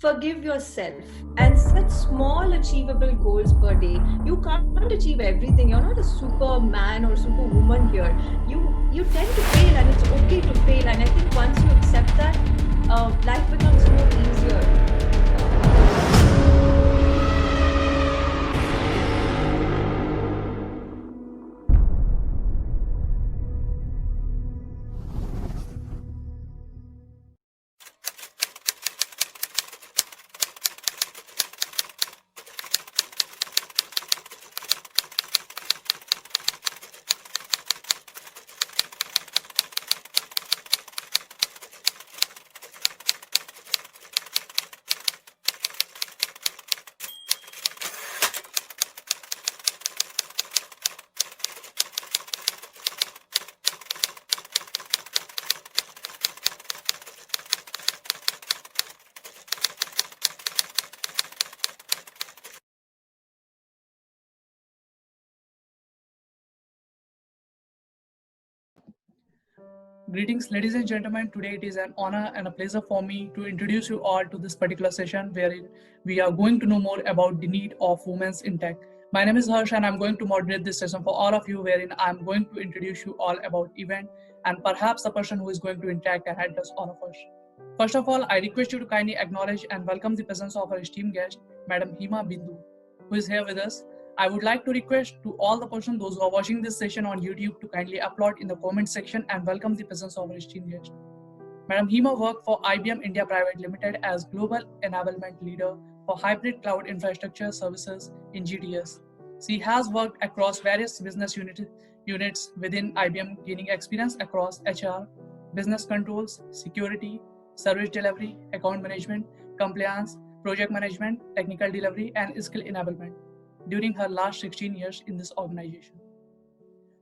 forgive yourself and set small achievable goals per day. You can't achieve everything. You're not a superman or superwoman here. You tend to fail, and it's okay to fail. And I think once you accept that, life becomes more easier. Greetings, ladies and gentlemen. Today it is an honor and a pleasure for me to introduce you all to this particular session wherein we are going to know more about the need of women in tech. My name is Harsh and I'm going to moderate this session for all of you wherein I'm going to introduce you all about event and perhaps the person who is going to interact and address all of us. First of all, I request you to kindly acknowledge and welcome the presence of our esteemed guest, Madam Hima Bindu, who is here with us. I would like to request to all the persons, those who are watching this session on YouTube, to kindly upload in the comment section and welcome the presence of our esteemed guest. Madam Hima worked for IBM India Pvt Ltd as Global Enablement Leader for Hybrid Cloud Infrastructure Services in GTS. She has worked across various business units within IBM, gaining experience across HR, business controls, security, service delivery, account management, compliance, project management, technical delivery, and skill enablement during her last 16 years in this organization.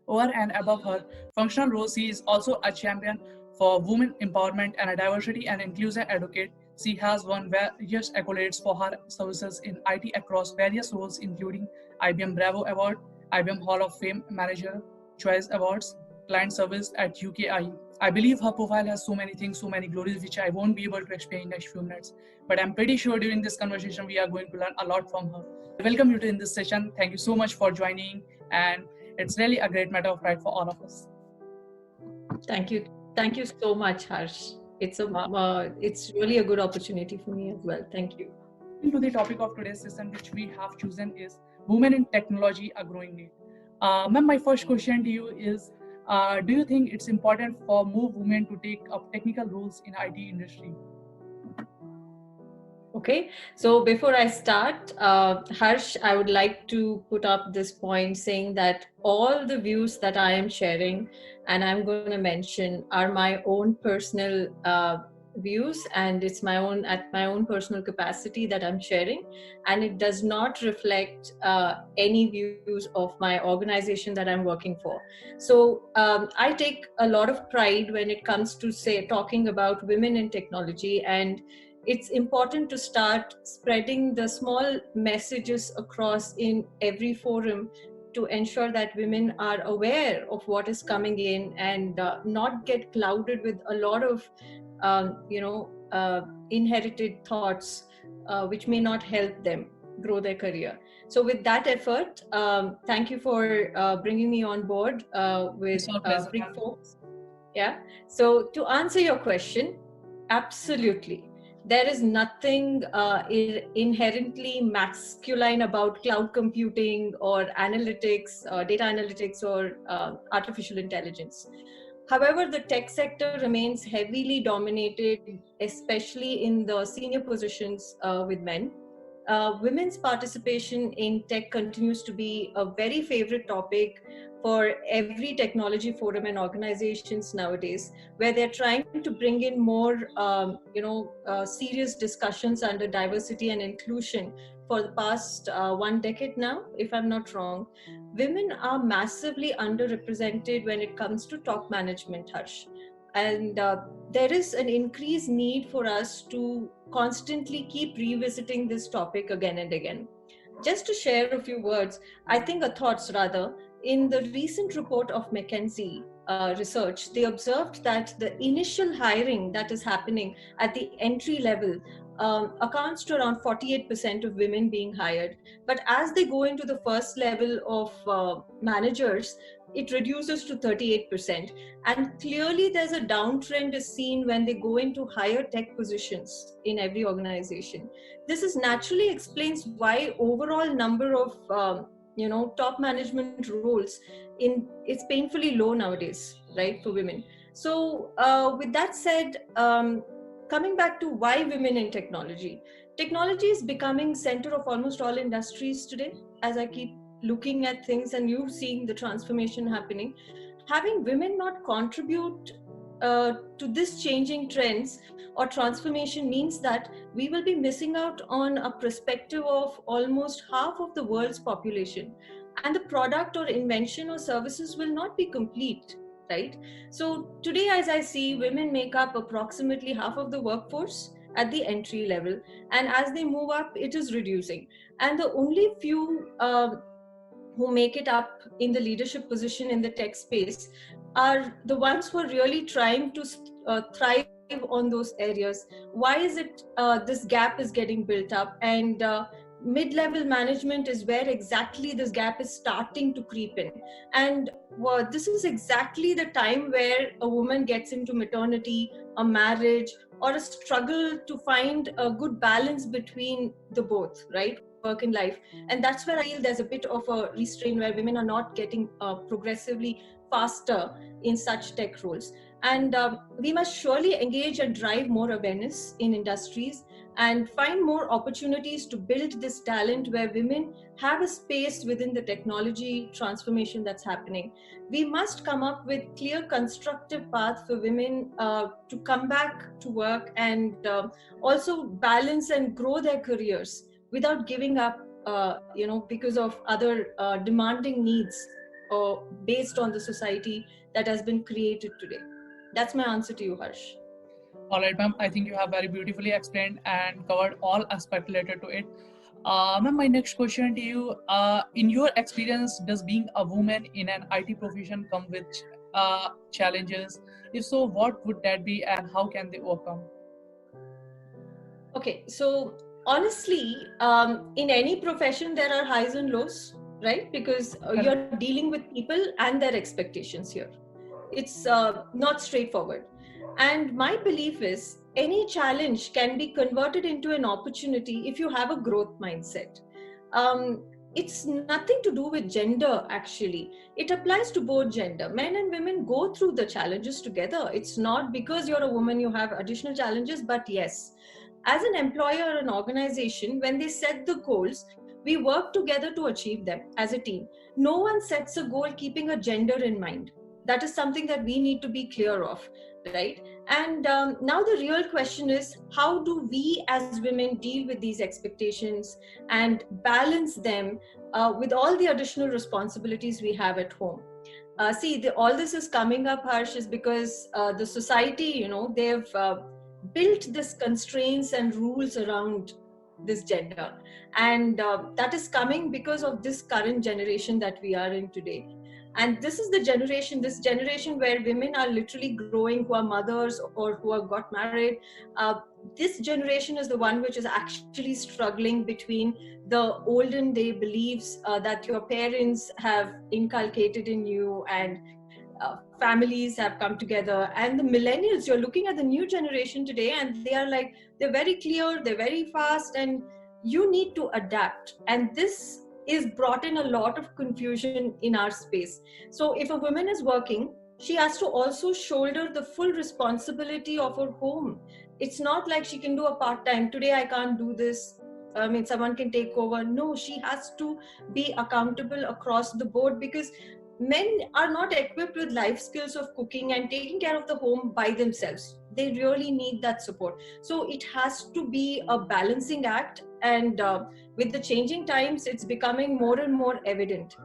Over and above her functional roles, she is also a champion for women empowerment and a diversity and inclusion advocate. She has won various accolades for her services in IT across various roles, including IBM Bravo Award, IBM Hall of Fame Manager Choice Awards, Client Service at UKI. I believe her profile has so many things, so many glories, which I won't be able to explain in the next few minutes. But I'm pretty sure during this conversation, we are going to learn a lot from her. I welcome you to in this session. Thank you so much for joining, and it's really a great matter of pride for all of us. Thank you so much, Harsh. It's really a good opportunity for me as well. Thank you. To the topic of today's session, which we have chosen, is women in technology, a growing need. Ma'am, my first question to you is, do you think it's important for more women to take up technical roles in IT industry? Okay, so before I start, Harsh, I would like to put up this point saying that all the views that I am sharing and I'm going to mention are my own personal views, and it's my own personal capacity that I'm sharing, and it does not reflect any views of my organization that I'm working for. So I take a lot of pride when it comes to talking about women in technology, and it's important to start spreading the small messages across in every forum to ensure that women are aware of what is coming in and not get clouded with a lot of inherited thoughts which may not help them grow their career. So with that effort, thank you for bringing me on board with Big Folks. Yeah. So to answer your question, absolutely. There is nothing inherently masculine about cloud computing or analytics, data analytics, or artificial intelligence. However, the tech sector remains heavily dominated, especially in the senior positions with men. Women's participation in tech continues to be a very favorite topic for every technology forum and organizations nowadays, where they're trying to bring in more, serious discussions under diversity and inclusion for the past 1 decade now, if I'm not wrong. Women are massively underrepresented when it comes to top management, Harsh. And there is an increased need for us to constantly keep revisiting this topic again and again. Just to share a few words, thoughts rather, in the recent report of McKinsey research, they observed that the initial hiring that is happening at the entry level accounts to around 48% of women being hired. But as they go into the first level of managers, it reduces to 38%. And clearly there's a downtrend is seen when they go into higher tech positions in every organization. This is naturally explains why overall number of top management roles in it's painfully low nowadays, right, for women. So with that said, coming back to why women in technology is becoming center of almost all industries today. As I keep looking at things and you seeing the transformation happening, having women not contribute to this changing trends or transformation means that we will be missing out on a perspective of almost half of the world's population, and the product or invention or services will not be complete, right? So today, as I see, women make up approximately half of the workforce at the entry level, and as they move up, it is reducing. And the only few who make it up in the leadership position in the tech space are the ones who are really trying to thrive on those areas. Why is it this gap is getting built up? And mid-level management is where exactly this gap is starting to creep in. And this is exactly the time where a woman gets into maternity, a marriage, or a struggle to find a good balance between the both, right? Work and life. And that's where I feel there's a bit of a restraint where women are not getting progressively faster in such tech roles. And we must surely engage and drive more awareness in industries and find more opportunities to build this talent where women have a space within the technology transformation that's happening. We must come up with clear constructive path for women to come back to work and also balance and grow their careers without giving up, because of other demanding needs or based on the society that has been created today. That's my answer to you, Harsh. All right, ma'am. I think you have very beautifully explained and covered all aspects related to it. Ma'am, my next question to you: in your experience, does being a woman in an IT profession come with challenges? If so, what would that be, and how can they overcome? Okay, so honestly, in any profession, there are highs and lows, right? Because you're dealing with people and their expectations here. It's not straightforward. And my belief is any challenge can be converted into an opportunity if you have a growth mindset. It's nothing to do with gender, actually. It applies to both gender. Men and women go through the challenges together. It's not because you're a woman you have additional challenges, but yes, as an employer or an organization, when they set the goals, we work together to achieve them as a team. No one sets a goal keeping a gender in mind. That is something that we need to be clear of, right? And now the real question is, how do we as women deal with these expectations and balance them with all the additional responsibilities we have at home? All this is coming up, Harsh, is because the society, they've built this constraints and rules around this gender. And that is coming because of this current generation that we are in today. And this is this generation where women are literally growing, who are mothers or who have got married. This generation is the one which is actually struggling between the olden day beliefs that your parents have inculcated in you, and families have come together, and the millennials. You're looking at the new generation today, and they're very clear, they're very fast, and you need to adapt. And this is brought in a lot of confusion in our space. So if a woman is working, she has to also shoulder the full responsibility of her home. It's not like she can do a part-time. Today I can't do this, someone can take over. No, she has to be accountable across the board, because men are not equipped with life skills of cooking and taking care of the home by themselves. They really need that support. So it has to be a balancing act, and with the changing times, it's becoming more and more evident.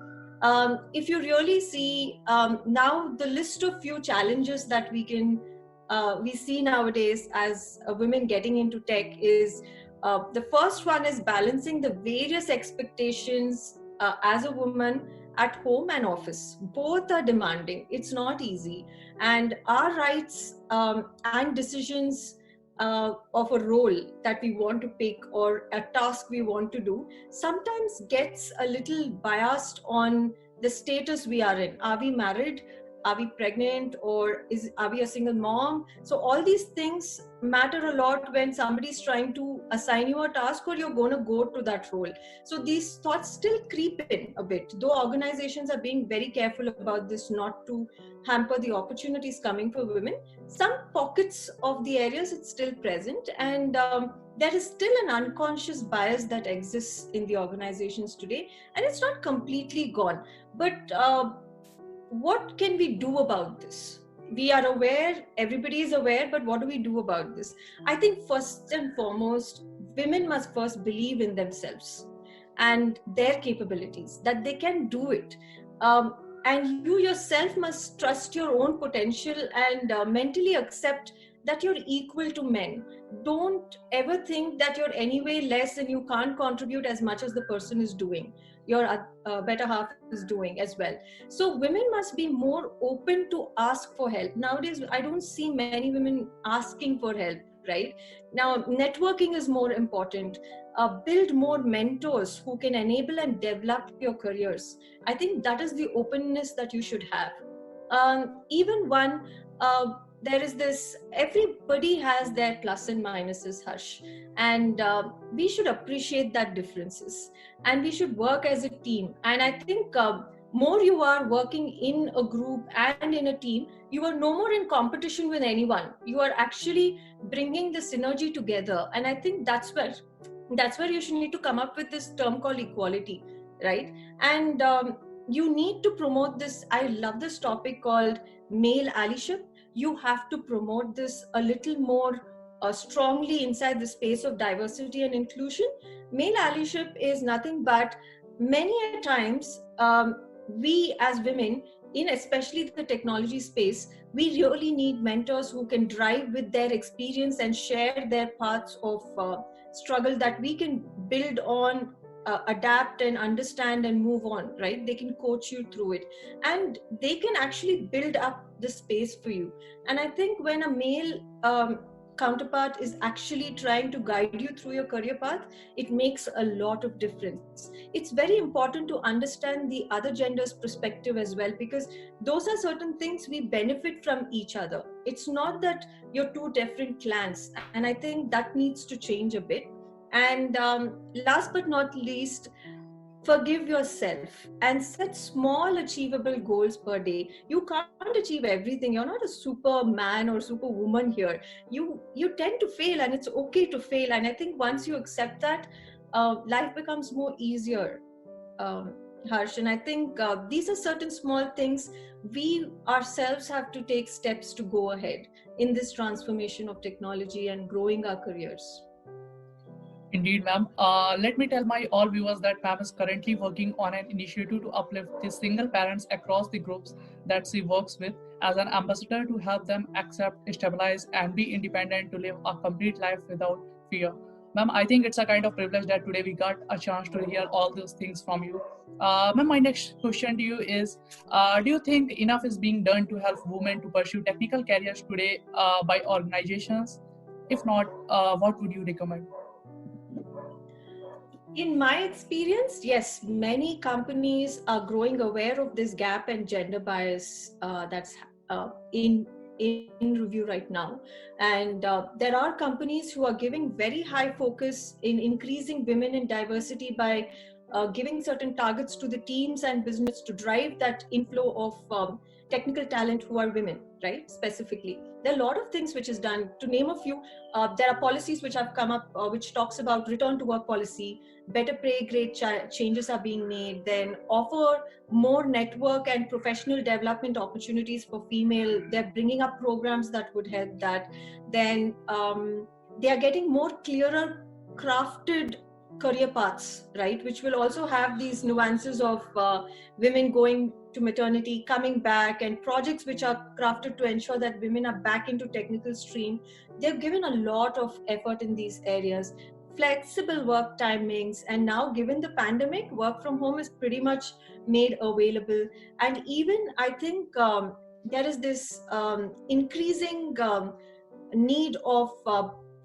If you really see now, the list of few challenges that we see nowadays as women getting into tech is, the first one is balancing the various expectations as a woman at home and office. Both are demanding. It's not easy. And our rights and decisions of a role that we want to pick or a task we want to do sometimes gets a little biased on the status we are in. Are we married? Are we pregnant? Or are we a single mom? So all these things matter a lot when somebody's trying to assign you a task or you're going to go to that role. So these thoughts still creep in a bit, though organizations are being very careful about this, not to hamper the opportunities coming for women. Some pockets of the areas it's still present, and there is still an unconscious bias that exists in the organizations today, and it's not completely gone. But what can we do about this? We are aware, everybody is aware, but what do we do about this? I think first and foremost, women must first believe in themselves and their capabilities, that they can do it. And you yourself must trust your own potential and mentally accept that you're equal to men. Don't ever think that you're anyway less and you can't contribute as much as the person is doing. Your better half is doing as well. So women must be more open to ask for help. Nowadays, I don't see many women asking for help, right? Now, networking is more important. Build more mentors who can enable and develop your careers. I think that is the openness that you should have. Even one, there is this, everybody has their plus and minuses, Harsh, and we should appreciate that differences, and we should work as a team. And I think more you are working in a group and in a team, you are no more in competition with anyone. You are actually bringing the synergy together, and I think that's where you should need to come up with this term called equality, right? And you need to promote this. I love this topic called male allyship. You have to promote this a little more strongly inside the space of diversity and inclusion. Male allyship is nothing but, many a times, we as women, in especially the technology space, we really need mentors who can drive with their experience and share their paths of struggle that we can build on, adapt and understand and move on, right? They can coach you through it, and they can actually build up the space for you. And I think when a male counterpart is actually trying to guide you through your career path, it makes a lot of difference. It's very important to understand the other gender's perspective as well, because those are certain things we benefit from each other. It's not that you're two different clans, and I think that needs to change a bit. And last but not least, forgive yourself and set small achievable goals per day. You can't achieve everything. You're not a superman or superwoman here. You tend to fail, and it's okay to fail. And I think once you accept that, life becomes more easier, Harsh. And I think these are certain small things we ourselves have to take steps to go ahead in this transformation of technology and growing our careers. Indeed, ma'am. Let me tell my all viewers that ma'am is currently working on an initiative to uplift the single parents across the groups that she works with as an ambassador to help them accept, stabilize, and be independent to live a complete life without fear. Ma'am, I think it's a kind of privilege that today we got a chance to hear all those things from you. Ma'am, my next question to you is, do you think enough is being done to help women to pursue technical careers today by organizations? If not, what would you recommend? In my experience, yes, many companies are growing aware of this gap and gender bias that's in review right now. And there are companies who are giving very high focus in increasing women in diversity by giving certain targets to the teams and business to drive that inflow of technical talent who are women, right? Specifically, there are a lot of things which is done. To name a few, there are policies which have come up, which talks about return to work policy, better pay grade changes are being made, then offer more network and professional development opportunities for female. They're bringing up programs that would help that. Then they are getting more clearer crafted career paths, right, which will also have these nuances of women going to maternity, coming back, and projects which are crafted to ensure that women are back into technical stream. They've given a lot of effort in these areas. Flexible work timings, and now given the pandemic, work from home is pretty much made available. And even I think there is this increasing need of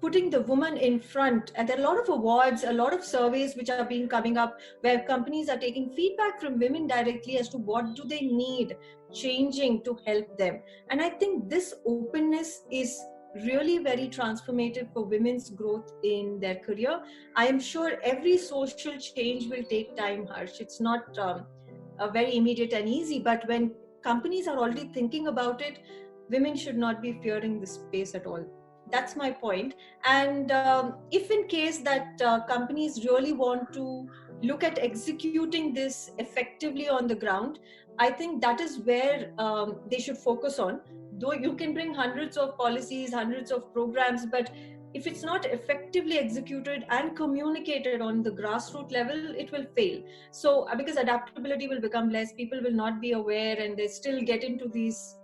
putting the woman in front. And there are a lot of awards, a lot of surveys which are being coming up where companies are taking feedback from women directly as to what do they need changing to help them. And I think this openness is really very transformative for women's growth in their career. I am sure every social change will take time, Harsh. It's not very immediate and easy, but when companies are already thinking about it, women should not be fearing this space at all. That's my point. And if in case that companies really want to look at executing this effectively on the ground, I think that is where they should focus on. Though you can bring hundreds of policies, hundreds of programs, but if it's not effectively executed and communicated on the grassroots level, it will fail. So because adaptability will become less, people will not be aware, and they still get into these,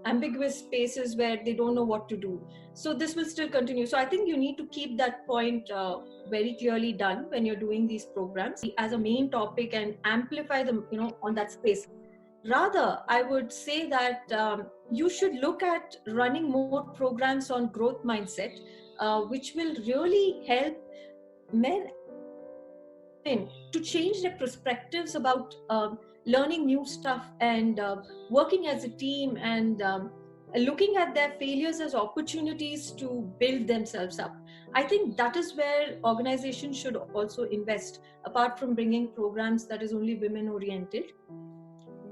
ambiguous spaces where they don't know what to do. So this will still continue. So I think you need to keep that point very clearly done when you're doing these programs as a main topic and amplify them, on that space. Rather, I would say that you should look at running more programs on growth mindset, which will really help men to change their perspectives about learning new stuff and working as a team, and looking at their failures as opportunities to build themselves up. I think that is where organizations should also invest, apart from bringing programs that is only women oriented.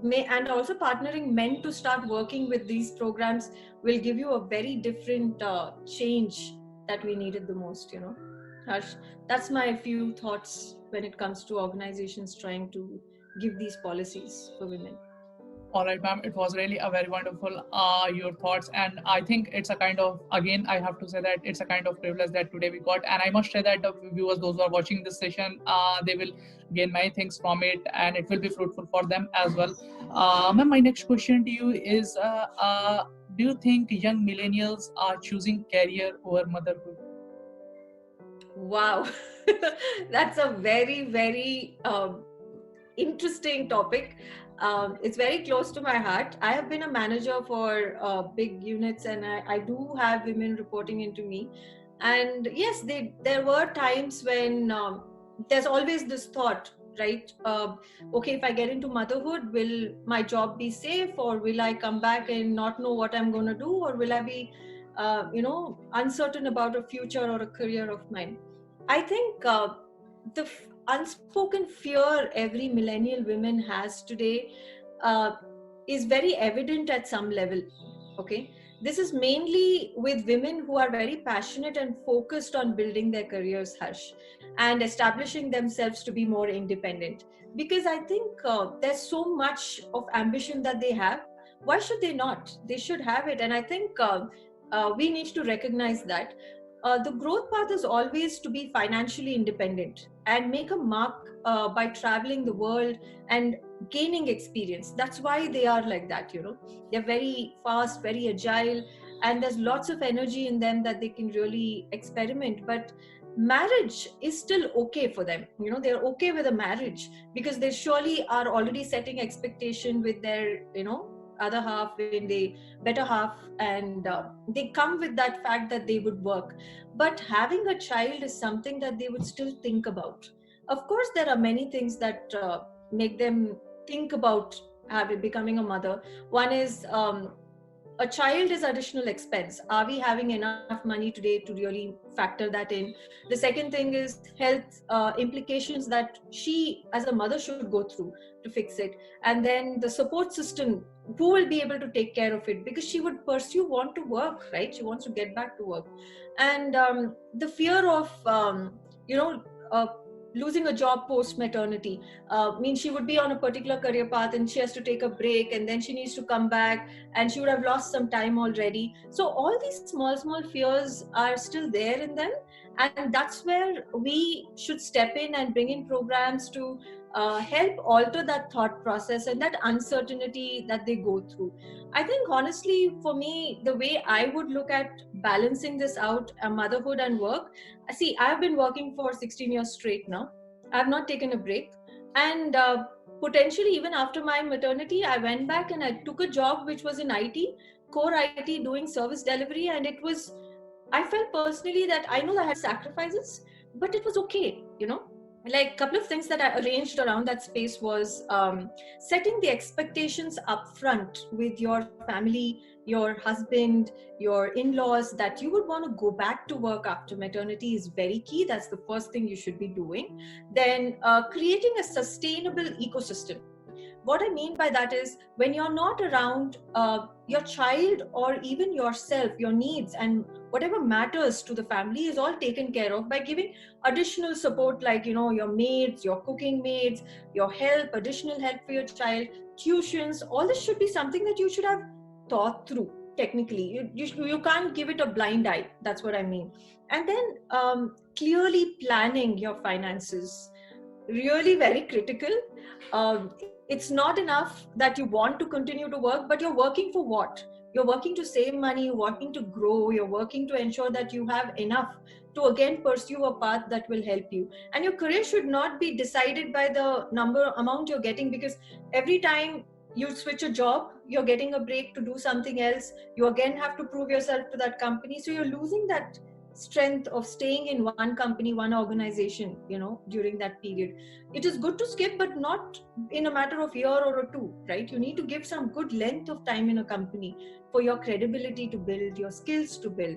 And also partnering men to start working with these programs will give you a very different change that we needed the most. Harsh, that's my few thoughts when it comes to organizations trying to give these policies for women. All right, ma'am. It was really a very wonderful your thoughts, and I think it's a kind of, again, I have to say that it's a kind of privilege that today we got, and I must say that the viewers, those who are watching this session, they will gain many things from it, and it will be fruitful for them as well. Ma'am, my next question to you is: do you think young millennials are choosing career over motherhood? Wow, that's a very, very interesting topic. It's very close to my heart. I have been a manager for big units, and I do have women reporting into me. And yes, there were times when there's always this thought, right? Okay, if I get into motherhood, will my job be safe, or will I come back and not know what I'm going to do, or will I be, uncertain about a future or a career of mine? I think the unspoken fear every millennial woman has today uh, is very evident at some level. Okay, this is mainly with women who are very passionate and focused on building their careers, Harsh, and establishing themselves to be more independent. Because I think there's so much of ambition that they have. Why should they not? They should have it. And I think we need to recognize that the growth path is always to be financially independent and make a mark by traveling the world and gaining experience. That's why they are like that. They're very fast, very agile, and there's lots of energy in them that they can really experiment. But marriage is still okay for them. They're okay with a marriage because they surely are already setting expectation with their other half, when they better half, and they come with that fact that they would work. But having a child is something that they would still think about. Of course, there are many things that make them think about becoming a mother. One is a child is additional expense. Are we having enough money today to really factor that in? The second thing is health implications that she as a mother should go through to fix it. And then the support system, who will be able to take care of it, because she would want to work, right? She wants to get back to work. And the fear of losing a job post maternity means she would be on a particular career path and she has to take a break, and then she needs to come back, and she would have lost some time already. So all these small fears are still there in them, and that's where we should step in and bring in programs to help alter that thought process and that uncertainty that they go through. I think honestly, for me, the way I would look at balancing this out, motherhood and work, see, I've been working for 16 years straight now. I've not taken a break. And potentially, even after my maternity, I went back and I took a job which was in IT, core IT, doing service delivery. And it was I felt personally that I know that I had sacrifices, but it was okay, Like a couple of things that I arranged around that space was setting the expectations up front with your family, your husband, your in-laws, that you would want to go back to work after maternity is very key. That's the first thing you should be doing. Then creating a sustainable ecosystem. What I mean by that is when you're not around, your child or even yourself, your needs and whatever matters to the family is all taken care of by giving additional support, like your maids, your cooking maids, your help, additional help for your child, tuitions. All this should be something that you should have thought through. Technically, you can't give it a blind eye. That's what I mean. And then clearly planning your finances, really very critical. It's not enough that you want to continue to work, but you're working for what? You're working to save money, you're working to grow, you're working to ensure that you have enough to again pursue a path that will help you. And your career should not be decided by the amount you're getting, because every time you switch a job, you're getting a break to do something else. You again have to prove yourself to that company. So you're losing that strength of staying in one company, one organization, during that period. It is good to skip, but not in a matter of year or two, right? You need to give some good length of time in a company for your credibility to build, your skills to build.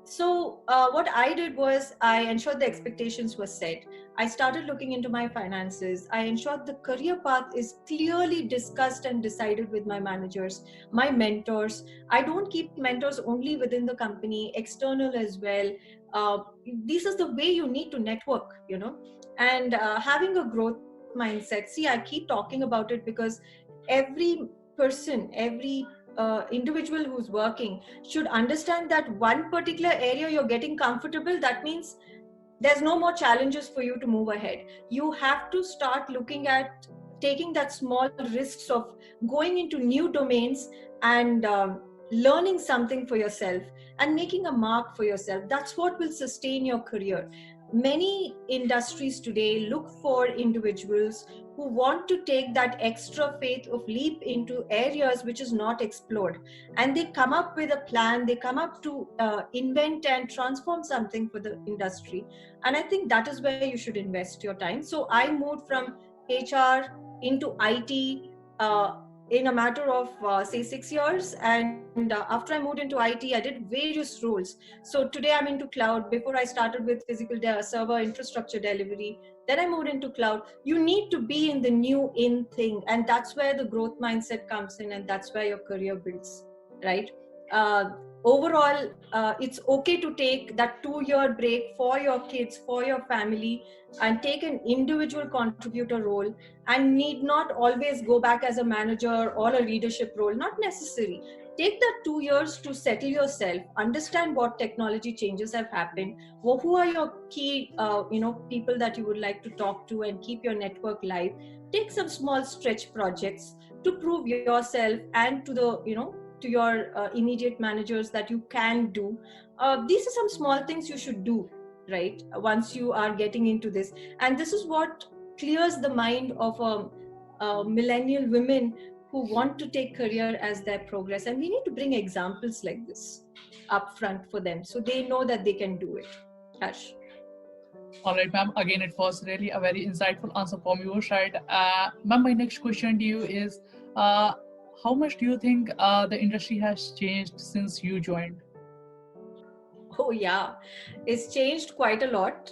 So what I did was I ensured the expectations were set. I started looking into my finances. I ensured the career path is clearly discussed and decided with my managers, my mentors. I don't keep mentors only within the company, external as well. This is the way you need to network, and having a growth mindset. See, I keep talking about it because every person, every individual who's working should understand that one particular area you're getting comfortable, that means there's no more challenges for you to move ahead. You have to start looking at taking that small risks of going into new domains and learning something for yourself and making a mark for yourself. That's what will sustain your career. Many industries today look for individuals who want to take that extra faith of leap into areas which is not explored, and they come up with a plan, they come up to invent and transform something for the industry. And I think that is where you should invest your time. So I moved from HR into IT in a matter of say 6 years, and after I moved into IT, I did various roles. So today I'm into cloud. Before I started with physical server infrastructure delivery, then I moved into cloud. You need to be in the new in thing, and that's where the growth mindset comes in, and that's where your career builds, right? uh, Overall, it's okay to take that 2-year break for your kids, for your family, and take an individual contributor role, and need not always go back as a manager or a leadership role. Not necessary. Take that 2 years to settle yourself, understand what technology changes have happened, who are your key people that you would like to talk to, and keep your network live. Take some small stretch projects to prove yourself and to the to your immediate managers that you can do. These are some small things you should do, right, once you are getting into this. And this is what clears the mind of millennial women who want to take career as their progress. And we need to bring examples like this up front for them so they know that they can do it. Ash. All right, ma'am. Again, it was really a very insightful answer from your side. Ma'am, my next question to you is, how much do you think the industry has changed since you joined? Oh, yeah, it's changed quite a lot.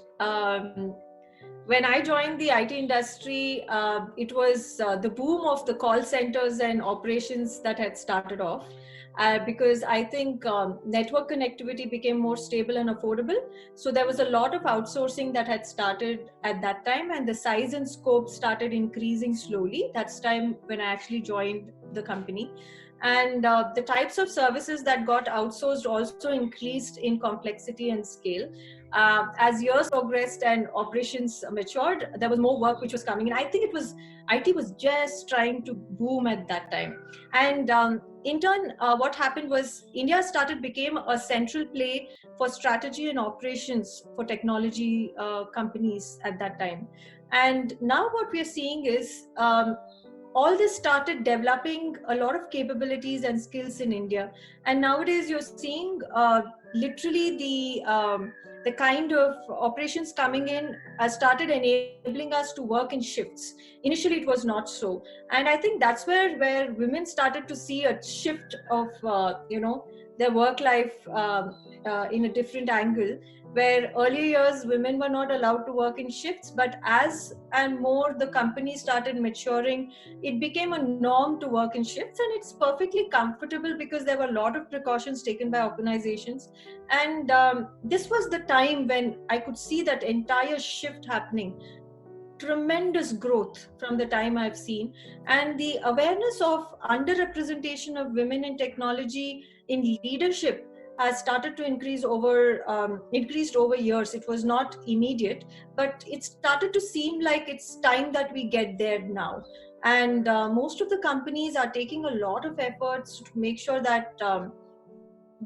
When I joined the IT industry, it was the boom of the call centers and operations that had started off. Because I think network connectivity became more stable and affordable. So there was a lot of outsourcing that had started at that time, and the size and scope started increasing slowly. That's time when I actually joined the company. And the types of services that got outsourced also increased in complexity and scale. As years progressed and operations matured, there was more work which was coming in. I think IT was just trying to boom at that time. And in turn, what happened was India became a central play for strategy and operations for technology companies at that time. And now what we are seeing is all this started developing a lot of capabilities and skills in India. And nowadays you're seeing literally the kind of operations coming in started enabling us to work in shifts. Initially it was not so, and I think that's where women started to see a shift of their work life in a different angle, where earlier years women were not allowed to work in shifts, but as and more the company started maturing, it became a norm to work in shifts, and it's perfectly comfortable because there were a lot of precautions taken by organizations. And this was the time when I could see that entire shift happening, tremendous growth from the time I've seen. And the awareness of underrepresentation of women in technology in leadership has started to increased over years. It was not immediate, but it started to seem like it's time that we get there now. And most of the companies are taking a lot of efforts to make sure that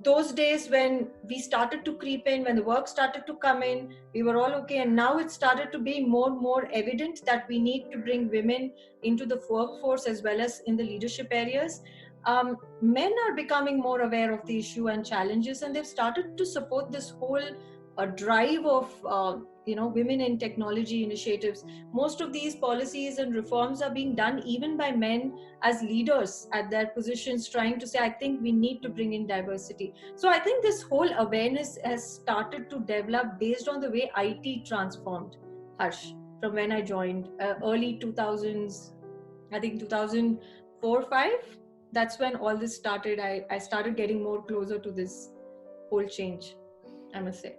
those days when we started to creep in, when the work started to come in, we were all okay. And now it started to be more and more evident that we need to bring women into the workforce as well as in the leadership areas. Men are becoming more aware of the issue and challenges, and they've started to support this whole drive of women in technology initiatives. Most of these policies and reforms are being done even by men as leaders at their positions, trying to say, I think we need to bring in diversity. So I think this whole awareness has started to develop based on the way IT transformed, Harsh, from when I joined early 2000s, I think 2004-5. That's when all this started. I started getting more closer to this whole change, I must say.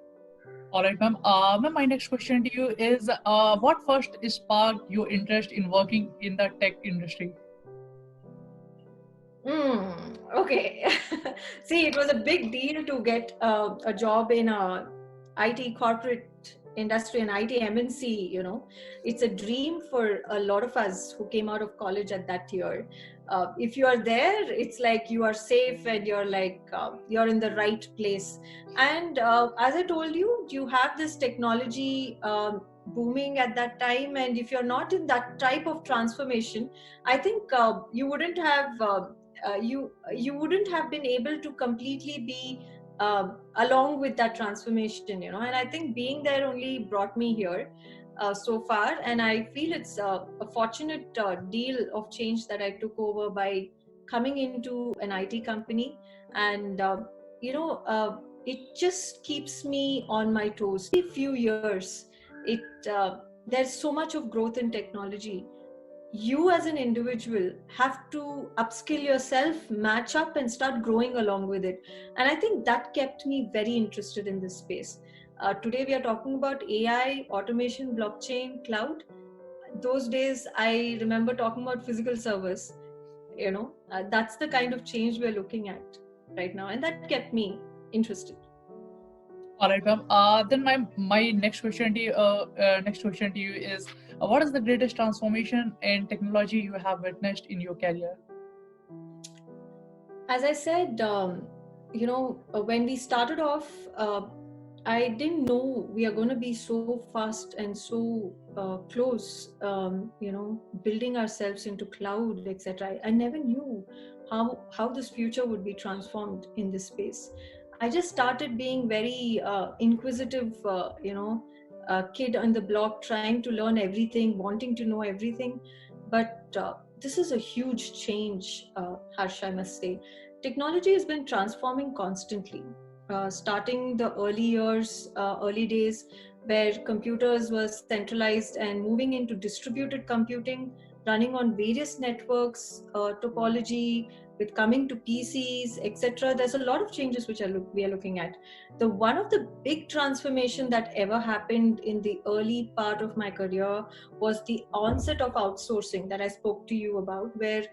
All right, ma'am. Ma'am, my next question to you is, what first sparked your interest in working in the tech industry? Okay. See, it was a big deal to get a job in a IT corporate industry and IT MNC. It's a dream for a lot of us who came out of college at that year. If you are there, it's like you are safe and you're like you're in the right place. And as I told you, you have this technology booming at that time, and if you're not in that type of transformation, I think you wouldn't have you wouldn't have been able to completely be along with that transformation. And I think being there only brought me here so far, and I feel it's a fortunate deal of change that I took over by coming into an IT company. And you know it just keeps me on my toes. Every few years, it there's so much of growth in technology. You as an individual have to upskill yourself, match up, and start growing along with it. And I think that kept me very interested in this space. Today we are talking about AI, automation, blockchain, cloud. Those days I remember talking about physical servers. That's the kind of change we're looking at right now, and that kept me interested. All right, ma'am. Then my next question to you is, what is the greatest transformation in technology you have witnessed in your career? As I said, when we started off, I didn't know we are going to be so fast and so close, building ourselves into cloud, etc. I never knew how this future would be transformed in this space. I just started being very inquisitive, kid on the block, trying to learn everything, wanting to know everything. But this is a huge change, Harsh, I must say. Technology has been transforming constantly. Starting the early days, where computers were centralized and moving into distributed computing, running on various networks, topology, with coming to PCs, etc. There's a lot of changes which we are looking at. The one of the big transformation that ever happened in the early part of my career was the onset of outsourcing that I spoke to you about, where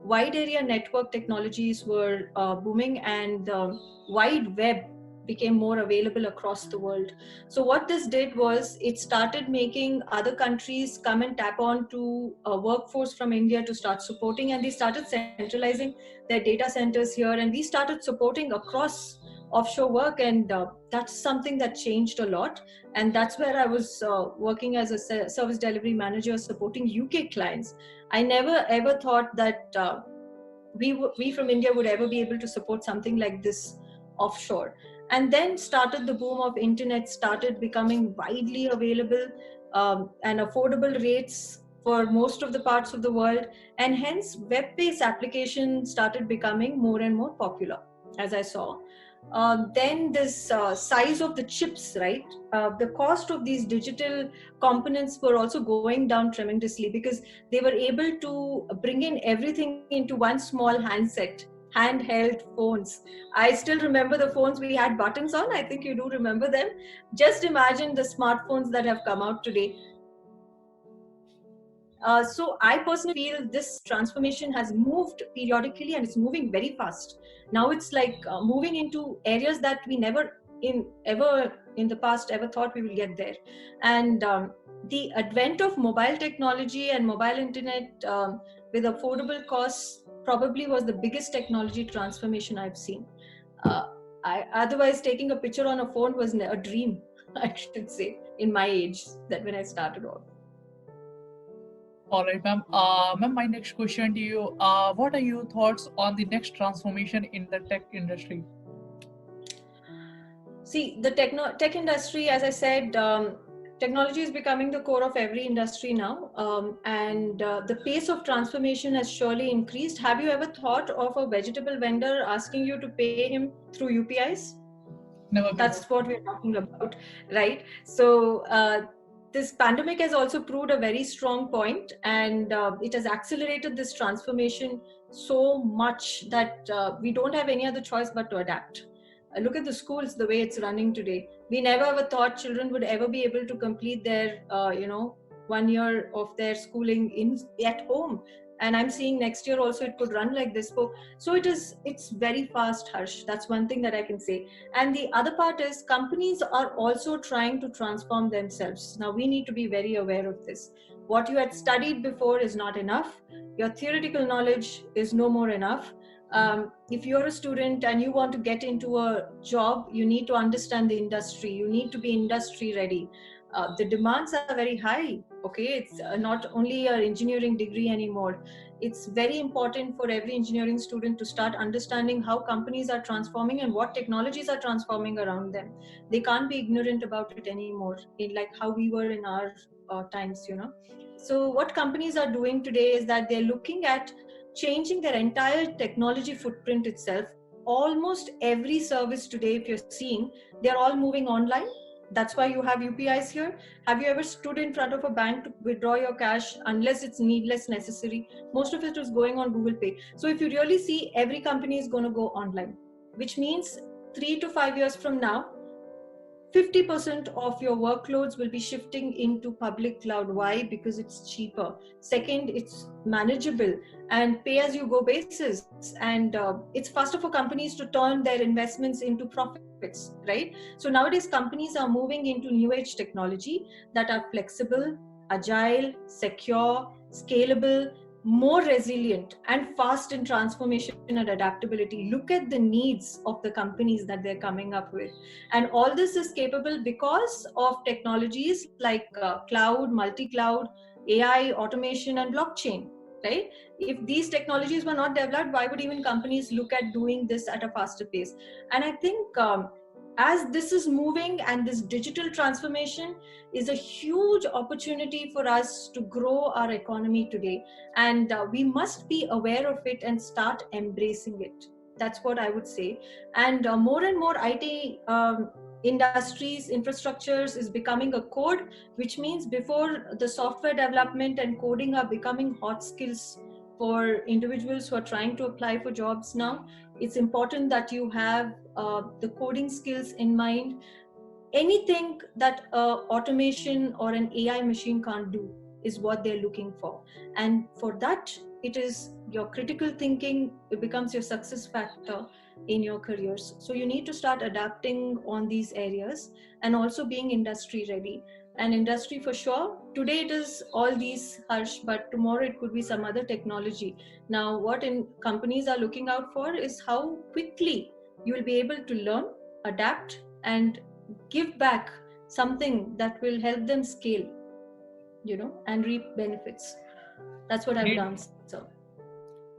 wide area network technologies were booming, and the wide web became more available across the world. So what this did was it started making other countries come and tap on to a workforce from India to start supporting, and they started centralizing their data centers here, and we started supporting across offshore work. And that's something that changed a lot. And that's where I was working as a service delivery manager supporting UK clients. I never ever thought that we from India would ever be able to support something like this offshore. And then started the boom of internet, started becoming widely available and affordable rates for most of the parts of the world, and hence web-based applications started becoming more and more popular, as I saw. Then this size of the chips, right? The cost of these digital components were also going down tremendously because they were able to bring in everything into one small handset, handheld phones. I still remember the phones we had buttons on. I think you do remember them. Just imagine the smartphones that have come out today. So I personally feel this transformation has moved periodically and it's moving very fast. Now it's like moving into areas that we never ever in the past ever thought we will get there. And the advent of mobile technology and mobile internet with affordable costs probably was the biggest technology transformation I've seen. Uh, Otherwise, taking a picture on a phone was a dream, I should say, in my age, that when I started off. All right, ma'am. Ma'am, my next question to you: what are your thoughts on the next transformation in the tech industry? See, the tech industry, as I said, technology is becoming the core of every industry now, and the pace of transformation has surely increased. Have you ever thought of a vegetable vendor asking you to pay him through UPIs? Never before. That's what we're talking about, right? So this pandemic has also proved a very strong point, and it has accelerated this transformation so much that we don't have any other choice but to adapt. Look at the schools, the way it's running today. We never ever thought children would ever be able to complete their 1 year of their schooling in at home, and I'm seeing next year also it could run like this. So it's very fast, Harsh. That's one thing that I can say. And the other part is companies are also trying to transform themselves. Now we need to be very aware of this. What you had studied before is not enough. Your theoretical knowledge is no more enough. If you're a student and you want to get into a job, you need to understand the industry. You need to be industry ready. The demands are very high. Okay, it's not only an engineering degree anymore. It's very important for every engineering student to start understanding how companies are transforming and what technologies are transforming around them. They can't be ignorant about it anymore, in like how we were in our times. So what companies are doing today is that they're looking at changing their entire technology footprint itself. Almost every service today, if you're seeing, they're all moving online. That's why you have UPIs here. Have you ever stood in front of a bank to withdraw your cash unless it's needless necessary? Most of it is going on Google Pay. So if you really see, every company is going to go online, which means 3 to 5 years from now, 50% of your workloads will be shifting into public cloud. Why? Because it's cheaper. Second, it's manageable and pay as you go basis. And it's faster for companies to turn their investments into profits, right? So nowadays, companies are moving into new age technology that are flexible, agile, secure, scalable, more resilient, and fast in transformation and adaptability. Look at the needs of the companies that they're coming up with. And all this is capable because of technologies like cloud, multi-cloud, AI, automation, and blockchain, right? If these technologies were not developed, why would even companies look at doing this at a faster pace? And I think as this is moving, and this digital transformation is a huge opportunity for us to grow our economy today. And we must be aware of it and start embracing it. That's what I would say. And more and more IT industries, infrastructures is becoming a code, which means before the software development and coding are becoming hot skills for individuals who are trying to apply for jobs now. It's important that you have the coding skills in mind. Anything that automation or an AI machine can't do is what they're looking for. And for that, it is your critical thinking, it becomes your success factor in your careers. So you need to start adapting on these areas and also being industry ready. And industry for sure, today it is all these, Harsh, but tomorrow it could be some other technology. Now, what companies are looking out for is how quickly you will be able to learn, adapt, and give back something that will help them scale, and reap benefits. That's what I would Great. answer.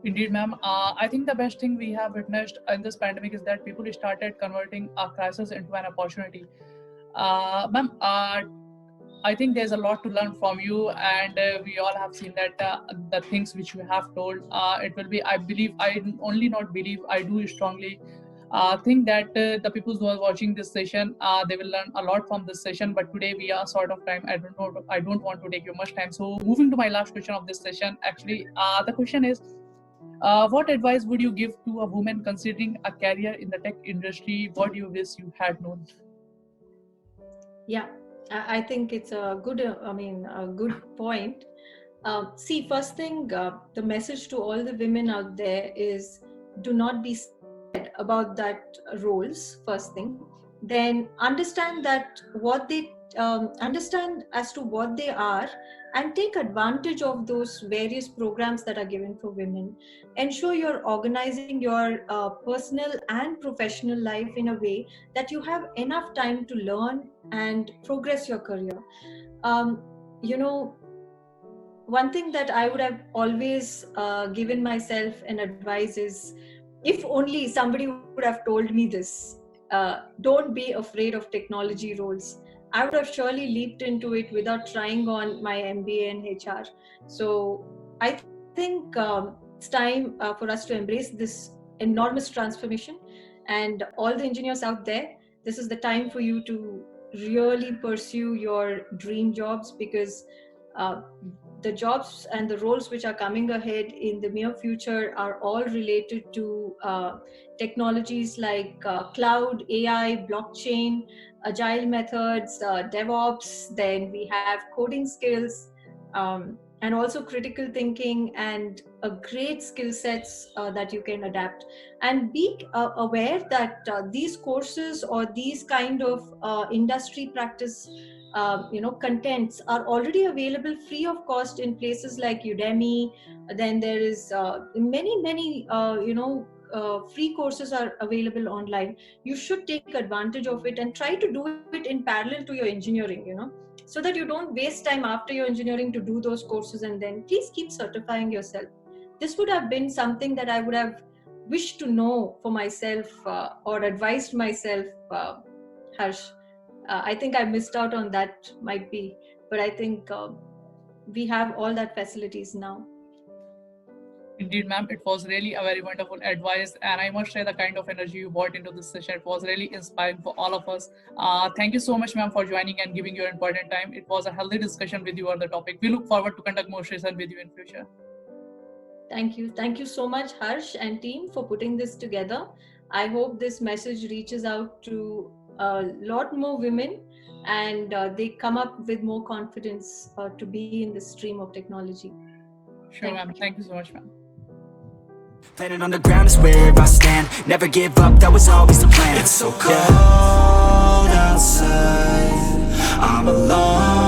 Indeed, ma'am. I think the best thing we have witnessed in this pandemic is that people started converting a crisis into an opportunity. Ma'am, I think there's a lot to learn from you, and we all have seen that the things which you have told, it will be, I believe, I only not believe, I do strongly think that the people who are watching this session, they will learn a lot from this session. But today we are sort of time. I don't want to take you much time. So moving to my last question of this session, actually, the question is, what advice would you give to a woman considering a career in the tech industry? What do you wish you had known? Yeah, I think it's a good, a good point. See, first thing, the message to all the women out there is do not be scared about that roles, first thing. Then understand that what they understand as to what they are, and take advantage of those various programs that are given for women. Ensure you're organizing your personal and professional life in a way that you have enough time to learn and progress your career. Um, you know, one thing that I would have always given myself an advice is, if only somebody would have told me this, don't be afraid of technology roles. I would have surely leaped into it without trying on my MBA in HR. So I think it's time for us to embrace this enormous transformation. And all the engineers out there, this is the time for you to really pursue your dream jobs, because uh, the jobs and the roles which are coming ahead in the near future are all related to technologies like cloud, AI, blockchain, agile methods, DevOps. Then we have coding skills, and also critical thinking, and a great skill sets that you can adapt. And be aware that these courses or these kind of industry practice contents are already available free of cost in places like Udemy. Then there is many free courses are available online. You should take advantage of it and try to do it in parallel to your engineering, so that you don't waste time after your engineering to do those courses. And then please keep certifying yourself. This would have been something that I would have wished to know for myself, or advised myself, Harsh. I think I missed out on that, might be, but I think we have all that facilities now. Indeed, ma'am, it was really a very wonderful advice, and I must say the kind of energy you brought into this session, it was really inspiring for all of us. Thank you so much, ma'am, for joining and giving your important time. It was a healthy discussion with you on the topic. We look forward to conduct more sessions with you in future. Thank you so much, Harsh and team, for putting this together. I hope this message reaches out to a lot more women, and they come up with more confidence to be in the stream of technology. Sure, ma'am. Thank you so much, ma'am. Planet on the ground is where I stand. Never give up, that was always the plan. It's so cold outside, I'm alone.